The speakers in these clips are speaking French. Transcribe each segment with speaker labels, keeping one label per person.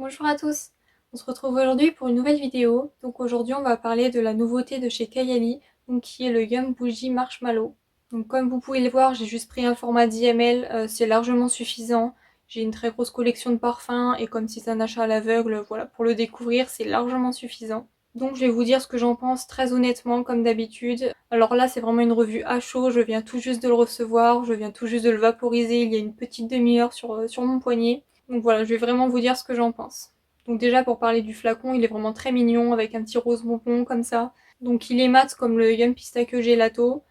Speaker 1: Bonjour à tous, on se retrouve aujourd'hui pour une nouvelle vidéo. Donc aujourd'hui on va parler de la nouveauté de chez Kayali, donc qui est le Yum Bougie Marshmallow. Donc comme vous pouvez le voir, j'ai juste pris un format 10 ml, c'est largement suffisant. J'ai une très grosse collection de parfums et comme si c'est un achat à l'aveugle, voilà, pour le découvrir c'est largement suffisant. Donc je vais vous dire ce que j'en pense très honnêtement comme d'habitude. Alors là c'est vraiment une revue à chaud, je viens tout juste de le recevoir, je viens tout juste de le vaporiser il y a une petite demi-heure sur mon poignet. Donc voilà, je vais vraiment vous dire ce que j'en pense. Donc déjà pour parler du flacon, il est vraiment très mignon avec un petit rose bonbon comme ça. Donc il est mat comme le Yum Pistachio Gelato.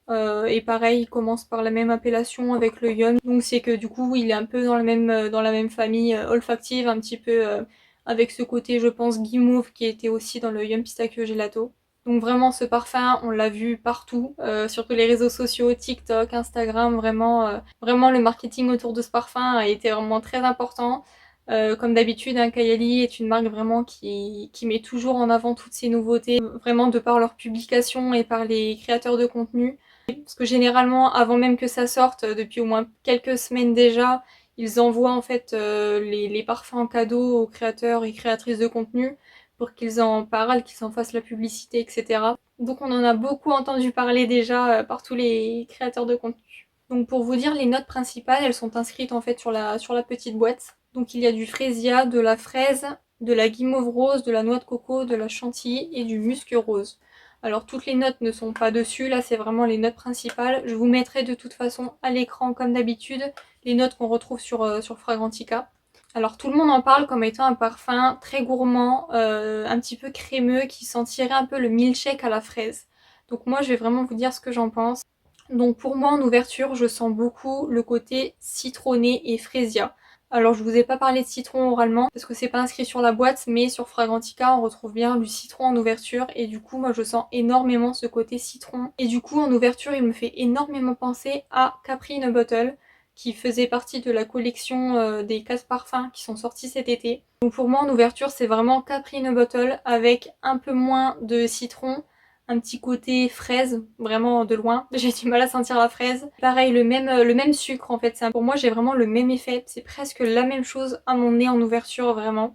Speaker 1: Et pareil, il commence par la même appellation avec le Yum. Donc c'est que du coup il est un peu dans la même famille olfactive, un petit peu avec ce côté je pense guimauve qui était aussi dans le Yum Pistachio Gelato. Donc vraiment ce parfum, on l'a vu partout, sur tous les réseaux sociaux, TikTok, Instagram, vraiment le marketing autour de ce parfum a été vraiment très important. Comme d'habitude, hein, Kayali est une marque vraiment qui met toujours en avant toutes ces nouveautés, vraiment de par leurs publications et par les créateurs de contenu. Parce que généralement, avant même que ça sorte, depuis au moins quelques semaines déjà, ils envoient en fait les parfums en cadeau aux créateurs et créatrices de contenu pour qu'ils en parlent, qu'ils en fassent la publicité, etc. Donc on en a beaucoup entendu parler déjà par tous les créateurs de contenu. Donc pour vous dire, les notes principales, elles sont inscrites en fait sur la petite boîte. Donc il y a du frésia, de la fraise, de la guimauve rose, de la noix de coco, de la chantilly et du musc rose. Alors toutes les notes ne sont pas dessus, là c'est vraiment les notes principales. Je vous mettrai de toute façon à l'écran comme d'habitude les notes qu'on retrouve sur Fragrantica. Alors tout le monde en parle comme étant un parfum très gourmand, un petit peu crémeux, qui sentirait un peu le milkshake à la fraise. Donc moi je vais vraiment vous dire ce que j'en pense. Donc pour moi en ouverture je sens beaucoup le côté citronné et frésia. Alors je vous ai pas parlé de citron oralement parce que c'est pas inscrit sur la boîte, mais sur Fragrantica on retrouve bien du citron en ouverture et du coup moi je sens énormément ce côté citron. Et du coup en ouverture il me fait énormément penser à Capri in a Bottle qui faisait partie de la collection des 4 parfums qui sont sortis cet été. Donc pour moi en ouverture c'est vraiment Capri in a Bottle avec un peu moins de citron, un petit côté fraise, vraiment de loin. J'ai du mal à sentir la fraise. Pareil, le même sucre en fait. Pour moi, j'ai vraiment le même effet. C'est presque la même chose à mon nez en ouverture, vraiment.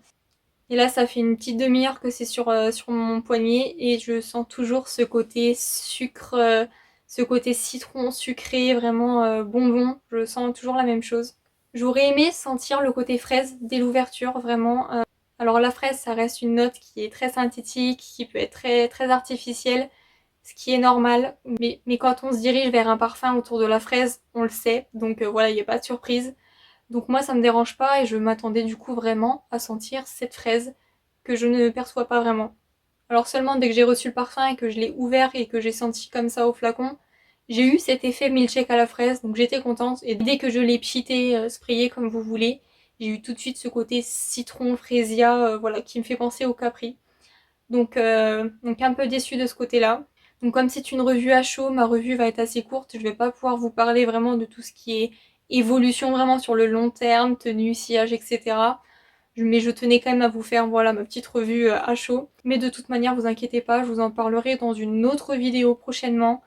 Speaker 1: Et là, ça fait une petite demi-heure que c'est sur mon poignet et je sens toujours ce côté sucre, ce côté citron sucré, vraiment bonbon. Je sens toujours la même chose. J'aurais aimé sentir le côté fraise dès l'ouverture, vraiment. Alors la fraise, ça reste une note qui est très synthétique, qui peut être très artificielle, ce qui est normal. Mais quand on se dirige vers un parfum autour de la fraise, on le sait. Donc voilà, il n'y a pas de surprise. Donc moi, ça me dérange pas et je m'attendais du coup vraiment à sentir cette fraise que je ne perçois pas vraiment. Alors seulement dès que j'ai reçu le parfum et que je l'ai ouvert et que j'ai senti comme ça au flacon, j'ai eu cet effet milkshake à la fraise, donc j'étais contente. Et dès que je l'ai pchité, sprayé comme vous voulez, j'ai eu tout de suite ce côté citron, frésia, voilà, qui me fait penser au Capri. Donc un peu déçue de ce côté-là. Donc comme c'est une revue à chaud, ma revue va être assez courte, je vais pas pouvoir vous parler vraiment de tout ce qui est évolution vraiment sur le long terme, tenue, sillage, etc. Mais je tenais quand même à vous faire voilà ma petite revue à chaud. Mais de toute manière, vous inquiétez pas, je vous en parlerai dans une autre vidéo prochainement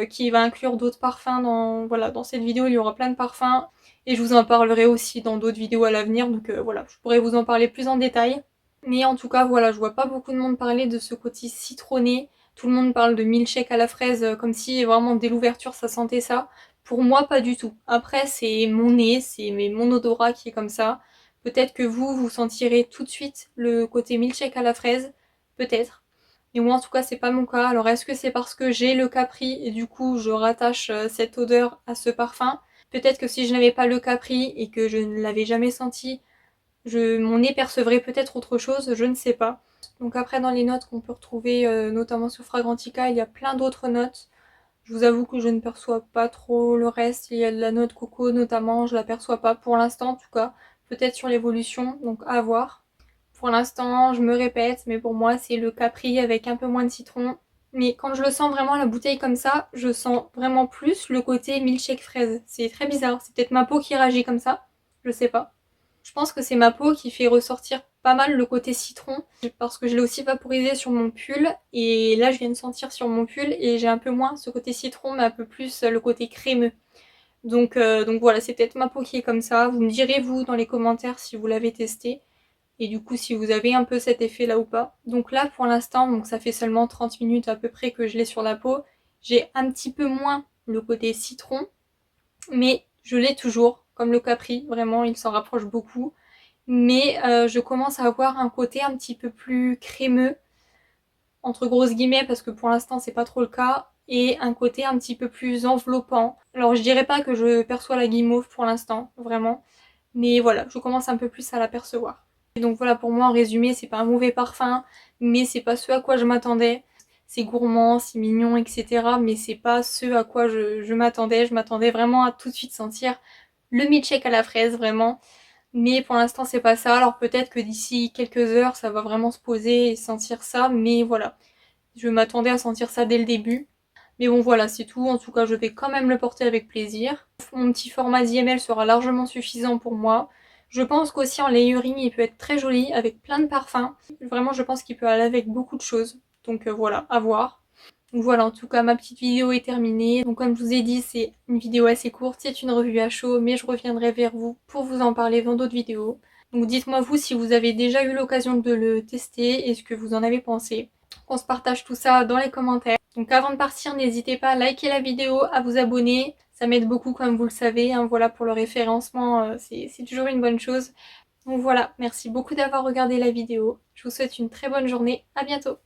Speaker 1: qui va inclure d'autres parfums. Voilà, dans cette vidéo, il y aura plein de parfums et je vous en parlerai aussi dans d'autres vidéos à l'avenir. Donc voilà, je pourrais vous en parler plus en détail. Mais en tout cas, voilà, je vois pas beaucoup de monde parler de ce côté citronné. Tout le monde parle de milkshake à la fraise comme si vraiment dès l'ouverture ça sentait ça. Pour moi, pas du tout. Après, c'est mon nez, c'est mon odorat qui est comme ça. Peut-être que vous sentirez tout de suite le côté milkshake à la fraise. Peut-être. Et moi, en tout cas, c'est pas mon cas. Alors, est-ce que c'est parce que j'ai le Capri et du coup, je rattache cette odeur à ce parfum? Peut-être que si je n'avais pas le Capri et que je ne l'avais jamais senti, mon nez percevrait peut-être autre chose, je ne sais pas. Donc après, dans les notes qu'on peut retrouver, notamment sur Fragrantica, il y a plein d'autres notes. Je vous avoue que je ne perçois pas trop le reste. Il y a de la note coco notamment, je la perçois pas pour l'instant en tout cas. Peut-être sur l'évolution, donc à voir. Pour l'instant, je me répète, mais pour moi, c'est le Capri avec un peu moins de citron. Mais quand je le sens vraiment la bouteille comme ça, je sens vraiment plus le côté milkshake fraise. C'est très bizarre, c'est peut-être ma peau qui réagit comme ça, je sais pas. Je pense que c'est ma peau qui fait ressortir pas mal le côté citron parce que je l'ai aussi vaporisé sur mon pull et là je viens de sentir sur mon pull et j'ai un peu moins ce côté citron mais un peu plus le côté crémeux. Donc voilà, c'est peut-être ma peau qui est comme ça. Vous me direz vous dans les commentaires si vous l'avez testé. et du coup si vous avez un peu cet effet là ou pas. Donc là pour l'instant, donc ça fait seulement 30 minutes à peu près que je l'ai sur la peau, j'ai un petit peu moins le côté citron, mais je l'ai toujours, comme le Capri, vraiment il s'en rapproche beaucoup. Mais je commence à avoir un côté un petit peu plus crémeux, entre grosses guillemets, parce que pour l'instant c'est pas trop le cas, et un côté un petit peu plus enveloppant. Alors je dirais pas que je perçois la guimauve pour l'instant, vraiment, mais voilà, je commence un peu plus à l'apercevoir. Et donc voilà, pour moi en résumé, c'est pas un mauvais parfum, mais c'est pas ce à quoi je m'attendais. C'est gourmand, c'est mignon, etc. Mais c'est pas ce à quoi je m'attendais. Je m'attendais vraiment à tout de suite sentir le milkshake à la fraise, vraiment. Mais pour l'instant c'est pas ça, alors peut-être que d'ici quelques heures ça va vraiment se poser et sentir ça, mais voilà. Je m'attendais à sentir ça dès le début. Mais bon voilà, c'est tout, en tout cas je vais quand même le porter avec plaisir. Mon petit format 10 ml sera largement suffisant pour moi. Je pense qu'aussi en layering il peut être très joli avec plein de parfums. Vraiment je pense qu'il peut aller avec beaucoup de choses. Donc voilà, à voir. Donc voilà, en tout cas ma petite vidéo est terminée. Donc comme je vous ai dit, c'est une vidéo assez courte, c'est une revue à chaud, mais je reviendrai vers vous pour vous en parler dans d'autres vidéos. Donc dites-moi vous si vous avez déjà eu l'occasion de le tester et ce que vous en avez pensé. On se partage tout ça dans les commentaires. Donc avant de partir, n'hésitez pas à liker la vidéo, à vous abonner. Ça m'aide beaucoup comme vous le savez, hein, voilà, pour le référencement, c'est toujours une bonne chose. Donc voilà, merci beaucoup d'avoir regardé la vidéo. Je vous souhaite une très bonne journée, à bientôt.